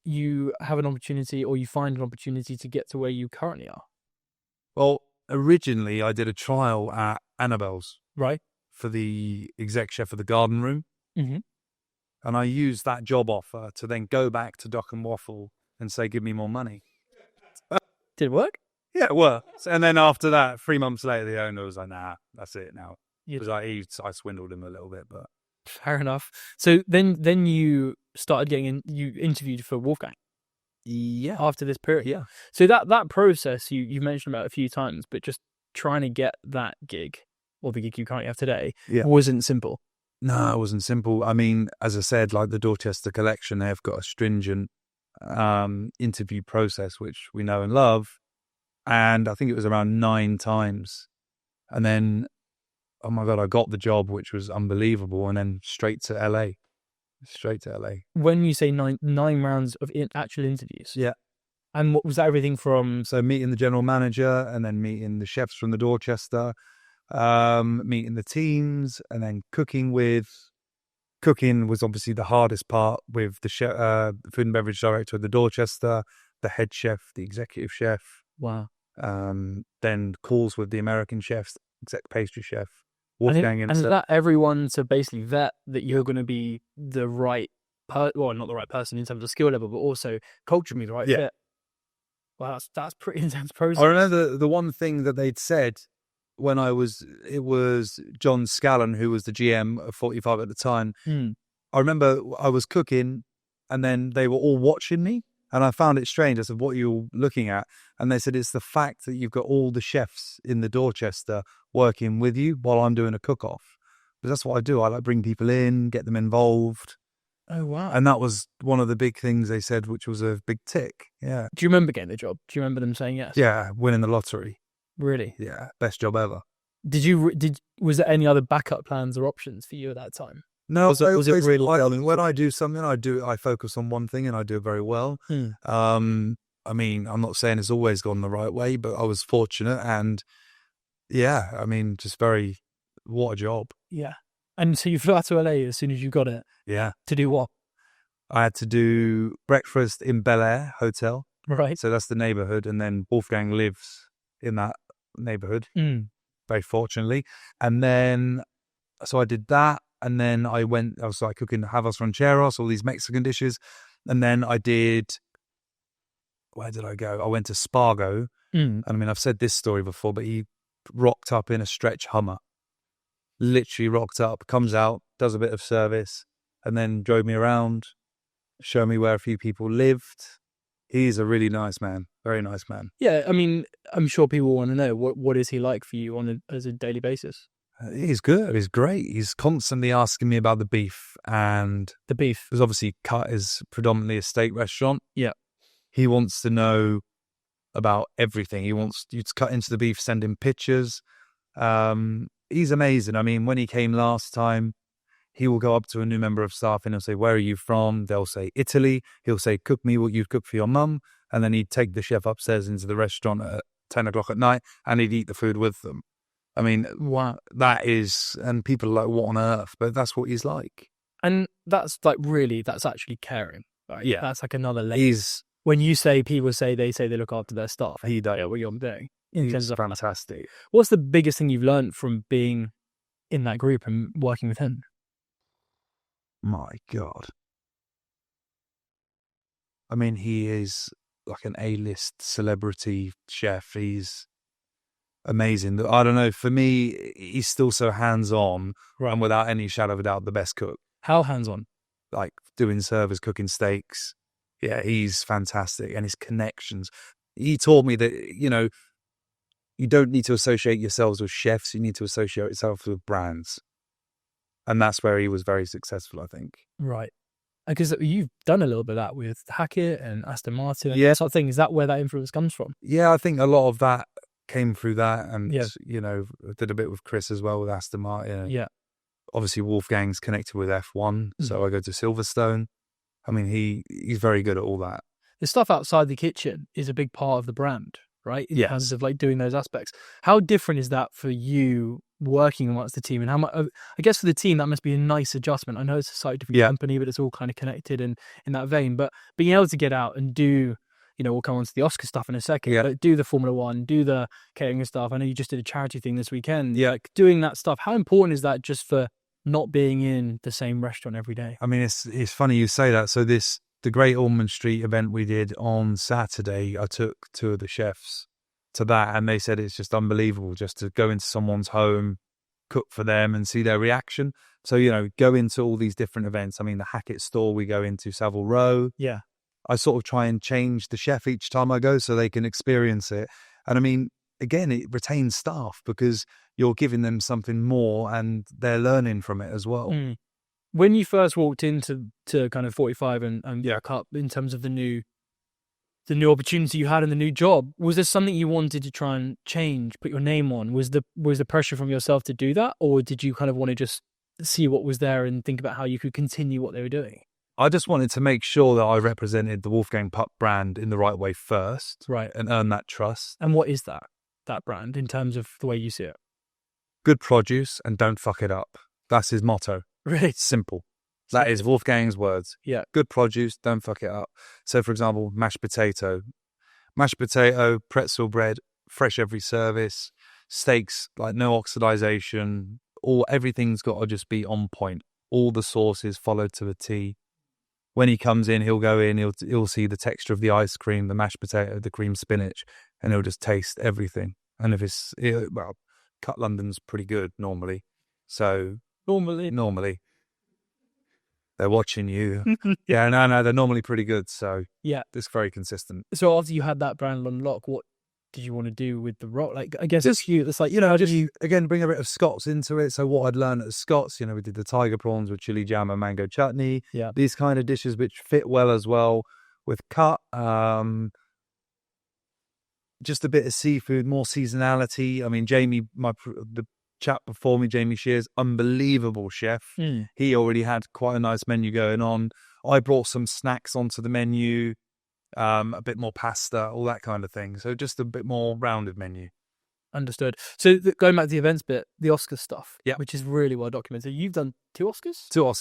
you have an opportunity, or you find an opportunity to get to where you currently are? Well, originally I did a trial at Annabelle's. Right. For the exec chef of the garden room. Mm-hmm. And I used that job offer to then go back to Duck and Waffle and say, give me more money. Did it work? Yeah, it worked. And then after that, 3 months later, the owner was like, nah, that's it now. Because I swindled him a little bit, but... Fair enough. So then you started you interviewed for Wolfgang. Yeah. After this period. Yeah. So that process you mentioned about a few times, but just trying to get that gig, or the gig you currently have today, wasn't simple. No, it wasn't simple. I mean, as I said, like the Dorchester Collection, they've got a stringent interview process, which we know and love. And I think it was around 9 times. And then, oh my God, I got the job, which was unbelievable. And then straight to LA. When you say nine rounds of actual interviews? Yeah. And what was that, everything from? So meeting the general manager, and then meeting the chefs from the Dorchester, meeting the teams, and then cooking was obviously the hardest part with the food and beverage director of the Dorchester, the head chef, the executive chef. Wow. Then calls with the American chefs, exec pastry chef, Wolfgang. And is that everyone to basically vet that you're going to be the right well, not the right person in terms of skill level, but also culturally the right fit? Wow, that's pretty intense process. I remember the one thing that they'd said when it was John Scallon, who was the GM of 45 at the time. I remember I was cooking, and then they were all watching me, and I found it strange. I said, what are you looking at? And they said, it's the fact that you've got all the chefs in the Dorchester working with you while I'm doing a cook-off. Because that's what I do. I like bring people in, get them involved. Oh, wow. And that was one of the big things they said, which was a big tick. Yeah. Do you remember getting the job? Do you remember them saying yes? Yeah, winning the lottery. Really? Yeah, best job ever. Was there any other backup plans or options for you at that time? No, was it really? I mean, when I do something, I focus on one thing and I do it very well. I mean, I'm not saying it's always gone the right way, but I was fortunate, and yeah, I mean, just what a job. Yeah. And so you flew out to LA as soon as you got it? Yeah. To do what? I had to do breakfast in Bel Air Hotel. Right. So that's the neighborhood, and then Wolfgang lives in that neighborhood, very fortunately. And then, so I did that, and then I was like cooking Havas Rancheros, all these Mexican dishes. And then where did I go? I went to Spargo. And I mean, I've said this story before, but he rocked up in a stretch Hummer. Literally rocked up, comes out, does a bit of service, and then drove me around, showed me where a few people lived. He's a really nice man, very nice man. Yeah, I mean, I'm sure people want to know, what is he like for you as a daily basis? He's good. He's great. He's constantly asking me about the beef. And the beef, because obviously Cut is predominantly a steak restaurant. Yeah. He wants to know about everything. He wants you to cut into the beef, send him pictures. He's amazing. I mean, when he came last time, he will go up to a new member of staff and he'll say, where are you from? They'll say, Italy. He'll say, cook me what you'd cook for your mum. And then he'd take the chef upstairs into the restaurant at 10 o'clock at night and he'd eat the food with them. I mean, wow. And people are like, what on earth? But that's what he's like. And that's that's actually caring. Right? Yeah. That's like another layer. When you say, people say they look after their staff. He does. Yeah, what you're doing. He's fantastic. What's the biggest thing you've learned from being in that group and working with him? My God. I mean, he is like an A-list celebrity chef. He's amazing. I don't know. For me, he's still so hands-on, right, and without any shadow of a doubt, the best cook. How hands-on? Like doing servers, cooking steaks. Yeah, he's fantastic. And his connections. He taught me that, you don't need to associate yourselves with chefs. You need to associate yourself with brands. And that's where he was very successful, I think. Right. Because you've done a little bit of that with Hackett and Aston Martin and that sort of thing. Is that where that influence comes from? Yeah, I think a lot of that came through that. And, did a bit with Chris as well with Aston Martin. Yeah. Obviously, Wolfgang's connected with F1. So I go to Silverstone. I mean, he's very good at all that. The stuff outside the kitchen is a big part of the brand, right? In terms of like doing those aspects. How different is that for you working amongst the team? And how much, I guess for the team, that must be a nice adjustment. I know it's a slightly different company, but it's all kind of connected in that vein. But being able to get out and do, we'll come on to the Oscar stuff in a second, but do the Formula One, do the catering stuff. I know you just did a charity thing this weekend. Like doing that stuff. How important is that just for not being in the same restaurant every day? I mean, it's funny you say that. So the Great Ormond Street event we did on Saturday, I took 2 of the chefs to that, and they said it's just unbelievable just to go into someone's home, cook for them and see their reaction. So, go into all these different events. I mean, the Hackett store we go into, Savile Row. Yeah. I sort of try and change the chef each time I go so they can experience it. And I mean, again, it retains staff because you're giving them something more and they're learning from it as well. When you first walked into kind of 45 and Cup, in terms of the new opportunity you had in the new job, was there something you wanted to try and change, put your name on? Was the pressure from yourself to do that, or did you kind of want to just see what was there and think about how you could continue what they were doing? I just wanted to make sure that I represented the Wolfgang Puck brand in the right way first, right, and earn that trust. And what is that brand in terms of the way you see it? Good produce and don't fuck it up. That's his motto. Really simple. That is Wolfgang's words. Yeah. Good produce, don't fuck it up. So, for example, mashed potato, pretzel bread, fresh every service, steaks, like no oxidization. Everything's got to just be on point. All the sauces followed to a T. When he comes in, he'll go in, he'll see the texture of the ice cream, the mashed potato, the cream spinach, and he'll just taste everything. And if Cut London's pretty good normally. So normally they're watching you. No, they're normally pretty good. So it's very consistent. So after you had that brand on lock, what did you want to do with the rock? Like, I guess it's like, just again, bring a bit of Scots into it. So what I'd learned at Scots, we did the tiger prawns with chili jam and mango chutney. Yeah. These kind of dishes which fit well as well with cut. Just a bit of seafood, more seasonality. I mean, Jamie, the chap before me, Jamie Shears, unbelievable chef. He already had quite a nice menu going on. I brought some snacks onto the menu. A bit more pasta, all that kind of thing. So just a bit more rounded menu. Understood. So going back to the events bit, the Oscar stuff, which is really well documented. You've done 2 Oscars? 2 Oscars,